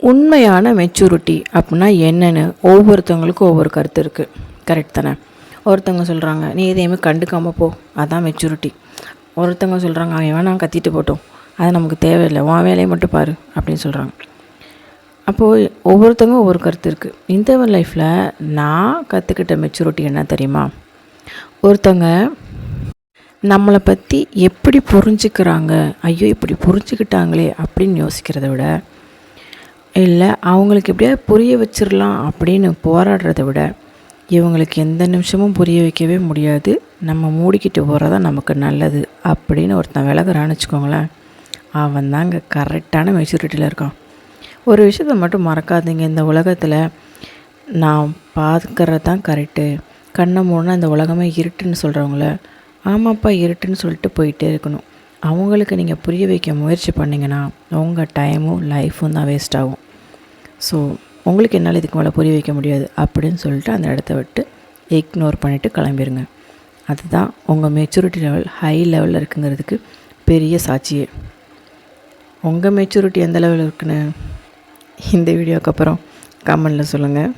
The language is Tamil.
உண்மையான மெச்சூரிட்டி அப்படின்னா என்னென்னு ஒவ்வொருத்தவங்களுக்கும் ஒவ்வொரு கருத்து இருக்குது. கரெக்ட் தானே? ஒருத்தவங்க சொல்கிறாங்க நீ எதையுமே கண்டுக்காமல் போ, அதான் மெச்சூரிட்டி. ஒருத்தவங்க சொல்கிறாங்க அவன் வேணாம் கத்திட்டு போட்டோம், அது நமக்கு தேவையில்லை, உன் வேலையை மட்டும் பாரு அப்படின்னு சொல்கிறாங்க. அப்போது ஒவ்வொருத்தவங்க ஒவ்வொரு கருத்து இருக்குது. இந்த லைஃப்பில் நான் கற்றுக்கிட்ட மெச்சூரிட்டி என்ன தெரியுமா? ஒருத்தவங்க நம்மளை பற்றி எப்படி புரிஞ்சுக்கிறாங்க, ஐயோ இப்படி புரிஞ்சுக்கிட்டாங்களே அப்படின்னு யோசிக்கிறத விட, இல்லை அவங்களுக்கு எப்படியாவது புரிய வச்சிடலாம் அப்படின்னு போராடுறத விட, இவங்களுக்கு எந்த நிமிஷமும் புரிய வைக்கவே முடியாது, நம்ம மூடிக்கிட்டு போகிறதான் நமக்கு நல்லது அப்படின்னு ஒருத்தன் விலகுறான்னு வச்சுக்கோங்களேன், அவன் தாங்க கரெக்டான மெச்சூரிட்டியில் இருக்கான். ஒரு விஷயத்தை மட்டும் மறக்காதீங்க, இந்த உலகத்தில் நான் பார்க்கறது தான் கரெக்டு, கண்ணை மூடினா இந்த உலகமே இருட்டுன்னு சொல்கிறவங்கள ஆமாப்பா இருட்டுன்னு சொல்லிட்டு போயிட்டே இருக்கணும். அவங்களுக்கு நீங்கள் புரிய வைக்க முயற்சி பண்ணிங்கன்னா உங்கள் டைமும் லைஃப்பும் தான் வேஸ்ட் ஆகும். ஸோ உங்களுக்கு என்னால் இதுக்கு மேலே புரிய வைக்க முடியாது அப்படின்னு சொல்லிட்டு அந்த இடத்த விட்டு இக்னோர் பண்ணிவிட்டு கிளம்பிடுங்க. அதுதான் உங்கள் மெச்சூரிட்டி லெவல் ஹை லெவலில் இருக்குங்கிறதுக்கு பெரிய சாட்சியே. உங்கள் மெச்சூரிட்டி எந்த லெவலில் இருக்குன்னு இந்த வீடியோக்கு அப்புறம் கமெண்டில் சொல்லுங்கள்.